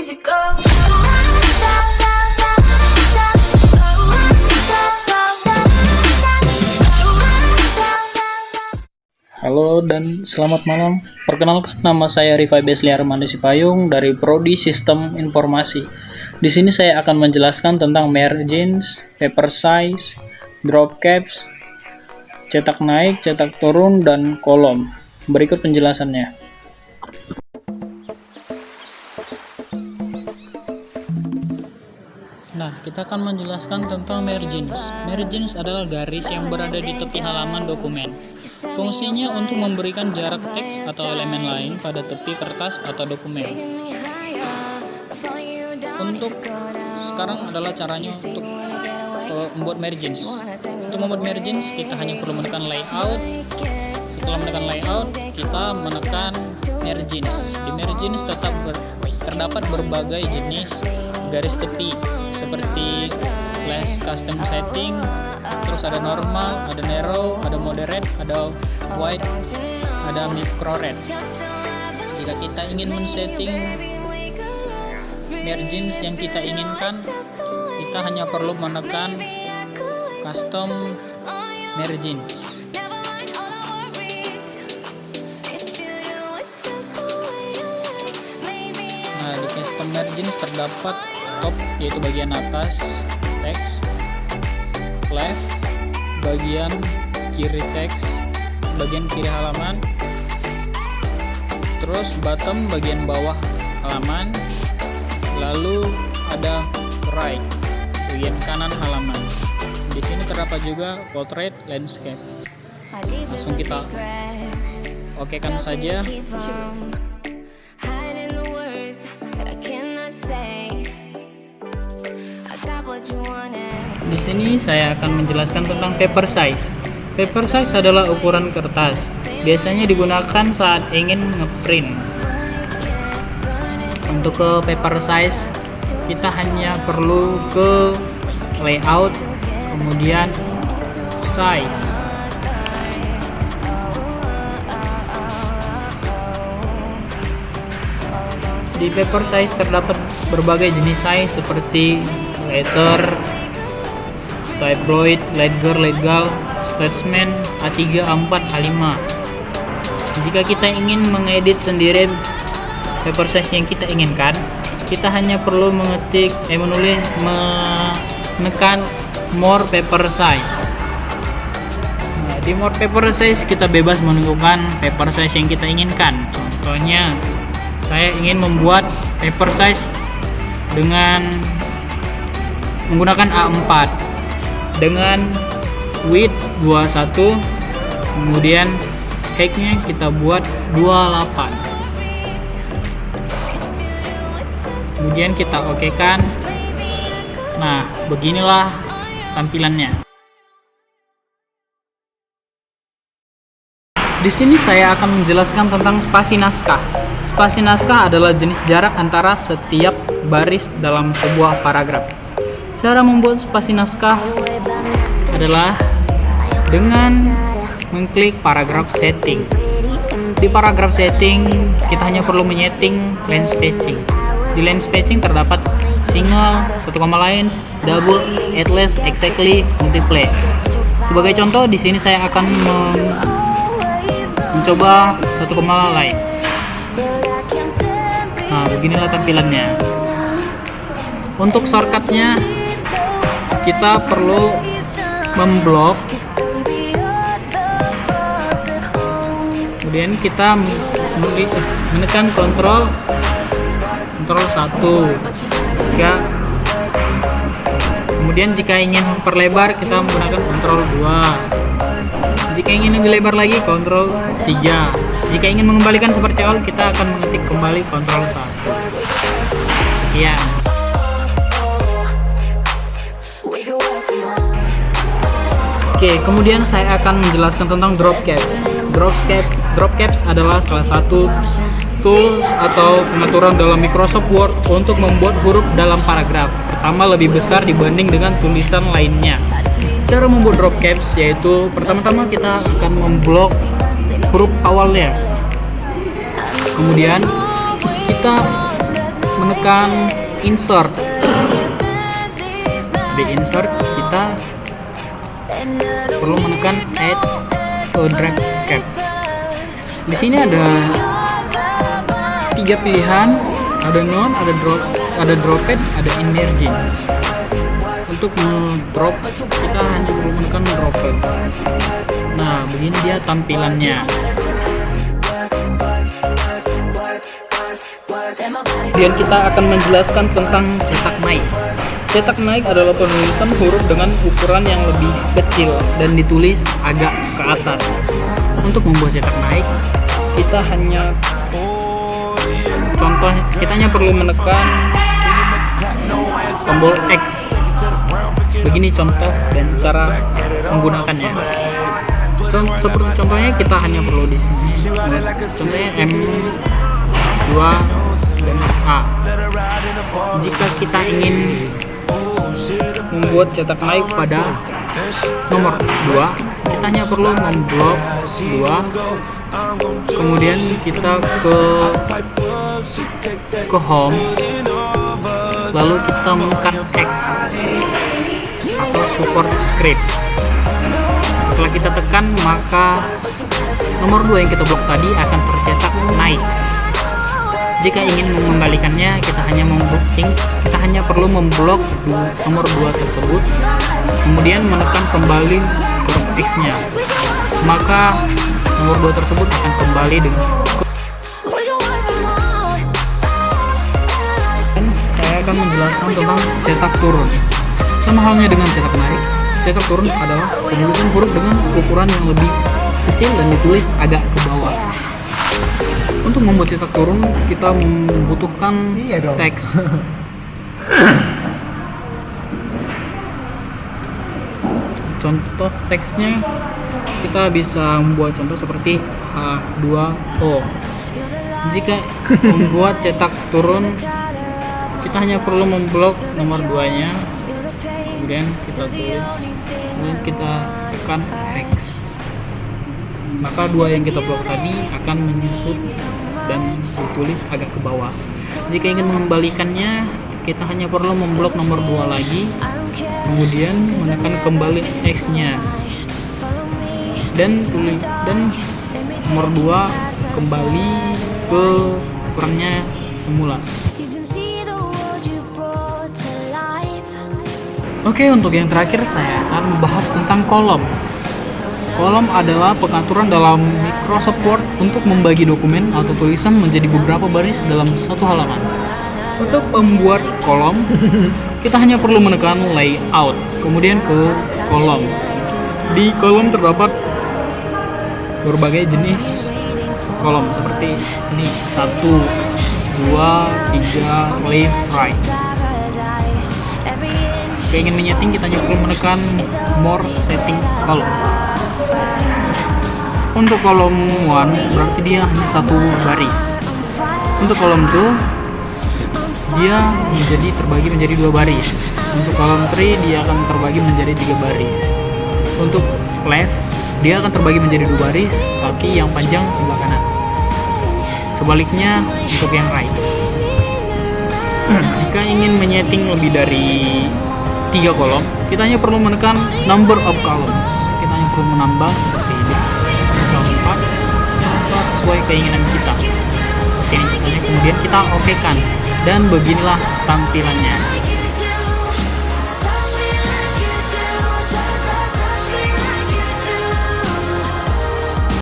easy go. Halo dan selamat malam. Perkenalkan, nama saya Rifai Besli Armando Sipayung dari Prodi Sistem Informasi. Di sini saya akan menjelaskan tentang margins, paper size, drop caps, cetak naik, cetak turun, dan kolom. Berikut penjelasannya. Nah, kita akan menjelaskan tentang margins. Margins adalah garis yang berada di tepi halaman dokumen. Fungsinya untuk memberikan jarak teks atau elemen lain pada tepi kertas atau dokumen. Untuk sekarang adalah caranya untuk membuat margins. Untuk membuat margins, kita hanya perlu menekan layout. Setelah menekan layout, kita menekan margins. Di margins terdapat berbagai jenis garis tepi, seperti flash custom setting, terus ada normal, ada narrow, ada moderate, ada wide, ada micro red. Jika kita ingin men-setting margins yang kita inginkan, kita hanya perlu menekan custom margins. Nah, di custom margins terdapat top, yaitu bagian atas teks, left bagian kiri teks, bagian kiri halaman, terus bottom bagian bawah halaman, lalu ada right bagian kanan halaman. Di sini terdapat juga portrait landscape. Langsung kita okekan saja. Di sini saya akan menjelaskan tentang paper size. Paper size adalah ukuran kertas. Biasanya digunakan saat ingin ngeprint. Untuk ke paper size, kita hanya perlu ke layout, kemudian size. Di paper size terdapat berbagai jenis size seperti letter, tabloid, legal, statesman, A3, A4, A5. Jika kita ingin mengedit sendiri paper size yang kita inginkan, kita hanya perlu menekan more paper size. Nah, di more paper size kita bebas menentukan paper size yang kita inginkan. Contohnya, saya ingin membuat paper size dengan menggunakan A4 dengan width 21, kemudian height-nya kita buat 28, kemudian kita okekan. Nah, beginilah tampilannya. Di sini saya akan menjelaskan tentang spasi naskah. Spasi naskah adalah jenis jarak antara setiap baris dalam sebuah paragraf. Cara membuat spasi naskah adalah dengan mengklik paragraph setting. Di paragraph setting, kita hanya perlu menyeting line spacing. Di line spacing terdapat single, 1 lines, double, at least, exactly, multiply. Sebagai contoh, di sini saya akan mencoba 1 line. Nah, beginilah tampilannya. Untuk shortcutnya, kita perlu memblok, kemudian kita menekan kontrol 1, kemudian jika ingin memperlebar kita menggunakan kontrol 2, jika ingin lebih lebar lagi kontrol 3, jika ingin mengembalikan seperti awal kita akan mengetik kembali kontrol 1. Sekian. Oke, kemudian saya akan menjelaskan tentang drop caps. Drop caps adalah salah satu tools atau pengaturan dalam Microsoft Word untuk membuat huruf dalam paragraf pertama lebih besar dibanding dengan tulisan lainnya. Cara membuat drop caps yaitu pertama-tama kita akan memblok huruf awalnya. Kemudian kita menekan insert. Di insert kita perlu menekan add to drag cap. Di sini ada 3 pilihan, ada none, ada dropped, ada emergence. Untuk drop kita hanya perlu menekan dropped. Nah, begini dia tampilannya. Kemudian kita akan menjelaskan tentang cetak naik. Cetak naik adalah penulisan huruf dengan ukuran yang lebih kecil dan ditulis agak ke atas. Untuk membuat cetak naik, kita hanya perlu menekan tombol X. Begini contoh dan cara menggunakannya. Seperti contohnya kita hanya perlu di sini. Contohnya M2 dan A. Jika kita ingin membuat cetak naik pada nomor 2, kita hanya perlu memblok 2, kemudian kita ke home, lalu kita menekan X atau support script. Setelah kita tekan, maka nomor 2 yang kita blok tadi akan tercetak naik. Jika ingin mengembalikannya, kita hanya perlu memblok nomor 2 tersebut, kemudian menekan kembali huruf X-nya. Maka nomor 2 tersebut akan kembali dengan. Dan saya akan menjelaskan tentang cetak turun. Sama halnya dengan cetak naik, cetak turun adalah penulisan huruf dengan ukuran yang lebih kecil dan ditulis agak ke bawah. Untuk membuat cetak turun, kita membutuhkan teks. Contoh teksnya, kita bisa membuat contoh seperti H2O. Jika membuat cetak turun, kita hanya perlu memblok nomor 2-nya, kemudian kita tulis, kemudian kita tekan X. Maka 2 yang kita blok tadi akan menyusut dan ditulis agak ke bawah. Jika ingin mengembalikannya, kita hanya perlu memblok nomor 2 lagi, kemudian menekan kembali X-nya, dan nomor 2 kembali ke ukurannya semula. Oke, untuk yang terakhir saya akan membahas tentang kolom. Kolom adalah pengaturan dalam Microsoft Word untuk membagi dokumen atau tulisan menjadi beberapa baris dalam satu halaman. Untuk membuat kolom, kita hanya perlu menekan layout, kemudian ke kolom. Di kolom terdapat berbagai jenis kolom seperti ini: 1, 2, 3, left, right. Jika ingin menyeting, kita hanya perlu menekan more setting column. Untuk kolom 1 berarti dia hanya 1 baris. Untuk kolom 2 dia terbagi menjadi 2 baris. Untuk kolom 3 dia akan terbagi menjadi 3 baris. Untuk left dia akan terbagi menjadi 2 baris, tapi yang panjang sebelah kanan. Sebaliknya untuk yang right. Jika ingin menyeting lebih dari 3 kolom, kita hanya perlu menekan number of columns. Kita hanya perlu menambah seperti ini, misal 4, sesuai keinginan kita. Oke, contohnya kemudian kita okekan, dan beginilah tampilannya.